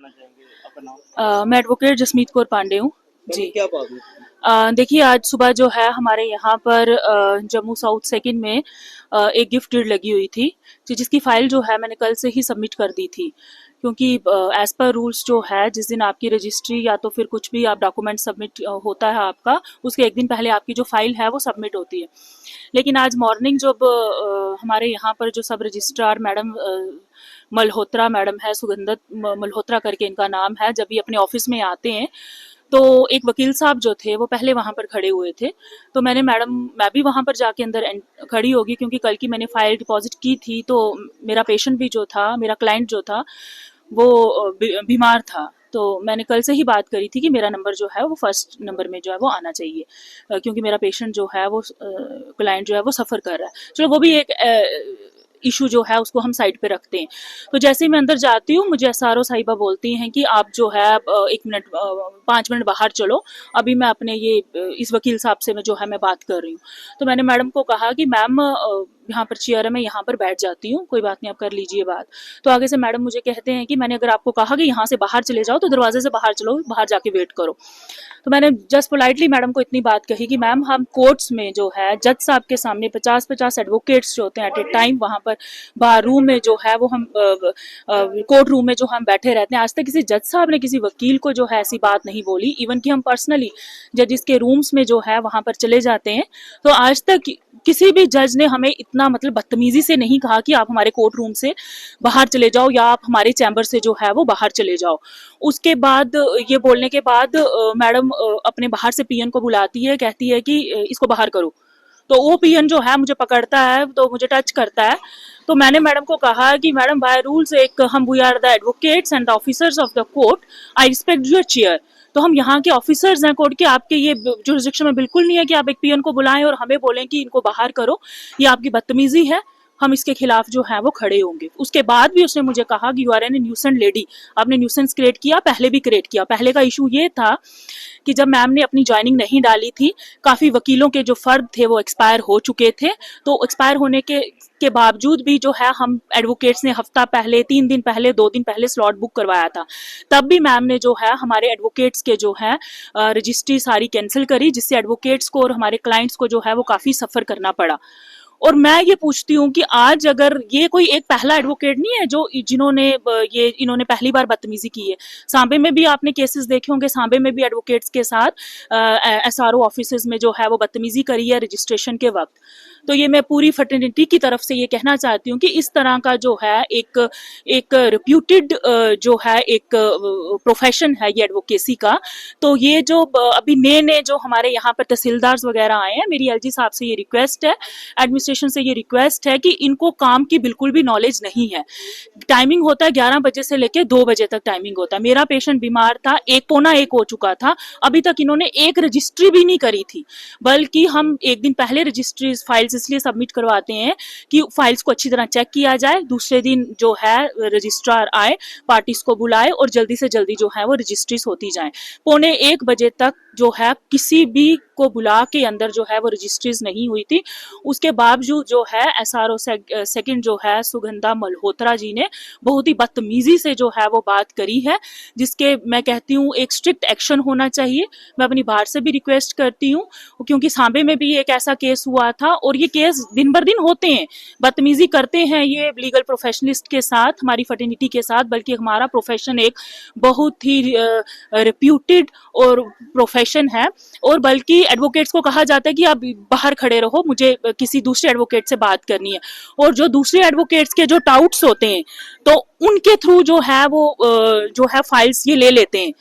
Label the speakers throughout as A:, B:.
A: जानना चाहेंगे आपका नाम?
B: मैं एडवोकेट जसमीत कौर पांडे हूँ
A: मैडम
B: जी।
A: क्या बात हुई?
B: देखिए, आज सुबह जो है हमारे यहाँ पर जम्मू साउथ सेकंड में एक गिफ्ट डीड लगी हुई थी, जिसकी फाइल जो है मैंने कल से ही सबमिट कर दी थी, क्योंकि एज पर रूल्स जो है जिस दिन आपकी रजिस्ट्री या तो फिर कुछ भी आप डॉक्यूमेंट सबमिट होता है आपका, उसके एक दिन पहले आपकी जो फाइल है वो सबमिट होती है। लेकिन आज मॉर्निंग जब हमारे यहाँ पर जो सब रजिस्ट्रार मैडम मल्होत्रा मैडम है, सुगंधत मल्होत्रा करके इनका नाम है, जब ये अपने ऑफिस में आते हैं तो एक वकील साहब जो थे वो पहले वहां पर खड़े हुए थे। तो मैं भी वहां पर जाके अंदर खड़ी होगी, क्योंकि कल की मैंने फाइल डिपॉजिट की थी, तो मेरा पेशेंट भी जो था, मेरा क्लाइंट जो था वो बीमार था। तो मैंने कल से ही बात करी थी कि मेरा नंबर जो है वो फर्स्ट नंबर में जो है वो आना चाहिए, क्योंकि मेरा पेशेंट जो है वो क्लाइंट जो है वो सफ़र कर रहा है। चलो वो भी एक इशू जो है उसको हम साइड पे रखते हैं। तो जैसे ही मैं अंदर जाती हूँ, मुझे एसआरओ साहिबा बोलती हैं कि आप जो है 1 मिनट 5 मिनट बाहर चलो, अभी मैं अपने ये इस वकील साहब से मैं बात कर रही हूँ। तो मैंने मैडम को कहा कि मैम यहाँ पर चेयर है, मैं यहाँ पर बैठ जाती हूँ, कोई बात नहीं, आप कर लीजिए बात। तो आगे से मैडम मुझे कहते हैं कि मैंने अगर आपको कहा कि यहाँ से बाहर चले जाओ तो दरवाजे से बाहर चलो, बाहर जाके वेट करो। तो मैंने जस्ट पोलाइटली मैडम को इतनी बात कही कि मैम हम कोर्ट्स में जो है जज साहब के सामने 50-50 एडवोकेट्स जो होते हैं एट ए टाइम वहां पर बार रूम में जो है वो हम कोर्ट रूम में जो हम बैठे रहते हैं, आज तक किसी जज साहब ने किसी वकील को जो है ऐसी बात नहीं बोली। इवन कि हम पर्सनली जजिस के रूम्स में जो है वहां पर चले जाते हैं, तो आज तक किसी भी जज ने हमें इतना बदतमीजी से नहीं कहा कि आप हमारे कोर्ट रूम से बाहर चले जाओ या आप हमारे चैम्बर से जो है वो बाहर चले जाओ। उसके बाद ये बोलने के बाद मैडम अपने बाहर से पीएन को बुलाती है, कहती है कि इसको बाहर करो। तो वो पीएन जो है मुझे पकड़ता है, तो मुझे टच करता है। तो मैंने मैडम को कहा कि मैडम बाय रूल्स एक हम we are the advocates and the officers of the court, I respect your chair. तो हम यहाँ के ऑफिसर्स हैं कोर्ट के, आपके ये जुरिस्डिक्शन में बिल्कुल नहीं है कि आप एक पीएन को बुलाएं और हमें बोलें कि इनको बाहर करो, ये आपकी बदतमीजी है, हम इसके खिलाफ जो है वो खड़े होंगे। उसके बाद भी उसने मुझे कहा कि यू आर एन न्यूसेंट लेडी, आपने न्यूसेंस क्रिएट किया, पहले भी क्रिएट किया। पहले का इशू ये था कि जब मैम ने अपनी ज्वाइनिंग नहीं डाली थी, काफी वकीलों के जो फर्द थे वो एक्सपायर हो चुके थे। तो एक्सपायर होने के बावजूद भी जो है हम एडवोकेट्स ने हफ्ता पहले, 3 दिन पहले, 2 दिन पहले स्लॉट बुक करवाया था। तब भी मैम ने जो है हमारे एडवोकेट्स के जो है रजिस्ट्री सारी कैंसिल करी, जिससे एडवोकेट्स को और हमारे क्लाइंट्स को जो है वो काफी सफर करना पड़ा। और मैं ये पूछती हूँ कि आज अगर ये कोई एक पहला एडवोकेट नहीं है जो इन्होंने पहली बार बदतमीजी की है। सांबे में भी आपने केसेस देखे होंगे, सांबे में भी एडवोकेट्स के साथ एसआरओ ऑफिसेज में जो है वो बदतमीजी करी है रजिस्ट्रेशन के वक्त। तो ये मैं पूरी फर्टिनिटी की तरफ से ये कहना चाहती हूँ कि इस तरह का जो है एक रिप्यूटेड जो है एक प्रोफेशन है ये एडवोकेसी का। तो ये जो अभी नए जो हमारे यहाँ पर तहसीलदार वगैरह आए हैं, मेरी एलजी साहब से ये रिक्वेस्ट है, एडमिनिस्ट्रेशन से ये रिक्वेस्ट है कि इनको काम की बिल्कुल भी नॉलेज नहीं है। टाइमिंग होता है 11 बजे से लेकर 2 बजे तक टाइमिंग होता है। मेरा पेशेंट बीमार था, 1 हो चुका था, अभी तक इन्होंने एक रजिस्ट्री भी नहीं करी थी। बल्कि हम एक दिन पहले रजिस्ट्री फाइल्स इसलिए सबमिट करवाते हैं कि फाइल्स को अच्छी तरह चेक किया जाए, दूसरे दिन जो है रजिस्ट्रार आए, पार्टीज को बुलाए और जल्दी से जल्दी जो है वो रजिस्ट्रीज होती जाए। 1:15 तक जो है किसी भी को बुला के अंदर जो है वो रजिस्ट्रीज नहीं हुई थी। उसके बावजूद जो है एसआरओ सेकंड जो है सुगंधा मल्होत्रा जी ने बहुत ही बदतमीजी से जो है वो बात करी है, जिसके मैं कहती हूँ एक स्ट्रिक्ट एक्शन होना चाहिए। मैं अपनी बाहर से भी रिक्वेस्ट करती हूँ, क्योंकि सांबे में भी एक ऐसा केस हुआ था और ये केस दिन बर दिन होते हैं, बदतमीजी करते हैं ये लीगल प्रोफेशनलिस्ट के साथ, हमारी फर्टिनिटी के साथ। बल्कि हमारा प्रोफेशन एक बहुत ही रिप्यूटेड और प्रोफेशन है, और बल्कि एडवोकेट्स को कहा जाता है कि आप बाहर खड़े रहो, मुझे किसी दूसरे एडवोकेट से बात करनी है। और जो दूसरे एडवोकेट्स के जो डाउट्स होते हैं तो उनके थ्रू जो है वो जो है फाइल्स ये ले लेते हैं,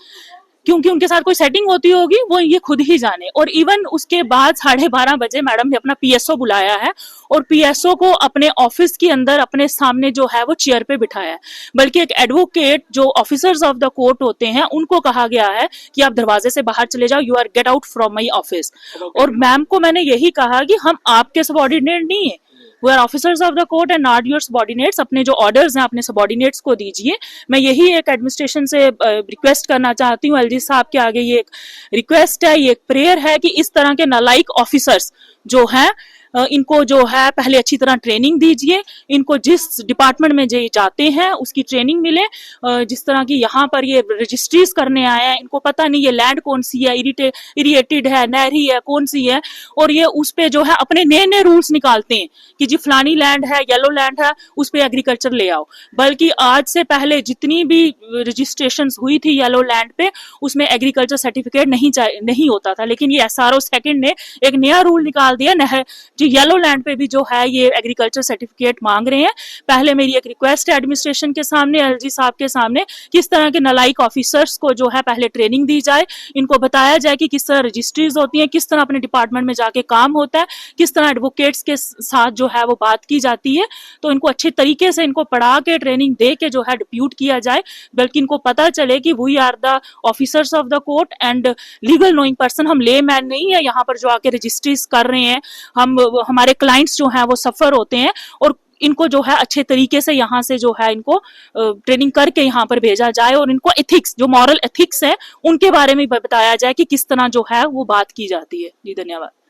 B: क्योंकि उनके साथ कोई सेटिंग होती होगी, वो ये खुद ही जाने। और इवन उसके बाद 12:30 बजे मैडम ने अपना पीएसओ बुलाया है और पीएसओ को अपने ऑफिस के अंदर अपने सामने जो है वो चेयर पे बिठाया है। बल्कि एक एडवोकेट जो ऑफिसर्स ऑफ द कोर्ट होते हैं उनको कहा गया है कि आप दरवाजे से बाहर चले जाओ, you are get out from my office. और मैम को मैंने यही कहा कि हम आपके सबऑर्डिनेट नहीं है, we are officers of the court and not your subordinates. अपने जो ऑर्डर्स हैं अपने सबऑर्डिनेट्स को दीजिए। मैं यही एक एडमिनिस्ट्रेशन से रिक्वेस्ट करना चाहती हूँ, एलजी साहब के आगे ये एक रिक्वेस्ट है, ये एक प्रेयर है कि इस तरह के नालायक ऑफिसर्स जो हैं इनको जो है पहले अच्छी तरह ट्रेनिंग दीजिए, इनको जिस डिपार्टमेंट में जे जाते हैं उसकी ट्रेनिंग मिले। जिस तरह की यहाँ पर ये रजिस्ट्रीज करने आए हैं, इनको पता नहीं ये लैंड कौन सी है, इरिटेटेड है, नहरी है, कौन सी है, और ये उस पे जो है अपने नए नए रूल्स निकालते हैं कि जी फलानी लैंड है, येलो लैंड है, उस पे एग्रीकल्चर ले आओ। बल्कि आज से पहले जितनी भी रजिस्ट्रेशन हुई थी येलो लैंड पे, उसमें एग्रीकल्चर सर्टिफिकेट नहीं होता था, लेकिन ये SRO सेकंड ने एक नया रूल निकाल दिया, जो येलो लैंड पे भी जो है ये एग्रीकल्चर सर्टिफिकेट मांग रहे हैं। पहले मेरी एक रिक्वेस्ट है एडमिनिस्ट्रेशन के सामने, LG साहब के सामने, किस तरह के नालायक ऑफिसर्स को जो है पहले ट्रेनिंग दी जाए, इनको बताया जाए कि किस तरह रजिस्ट्रीज होती हैं, किस तरह अपने डिपार्टमेंट में जाके काम होता है, किस तरह एडवोकेट्स के साथ जो है वो बात की जाती है। तो इनको अच्छे तरीके से इनको पढ़ा के ट्रेनिंग दे के जो है डिप्यूट किया जाए, बल्कि इनको पता चले कि we are the officers of the court and legal knowing person. हम ले मैन नहीं है यहाँ पर जो आके रजिस्ट्रीज कर रहे हैं। हमारे क्लाइंट्स जो हैं वो सफर होते हैं, और इनको जो है अच्छे तरीके से यहाँ से जो है इनको ट्रेनिंग करके यहाँ पर भेजा जाए, और इनको एथिक्स, जो मॉरल एथिक्स है, उनके बारे में बताया जाए कि किस तरह जो है वो बात की जाती है। जी धन्यवाद।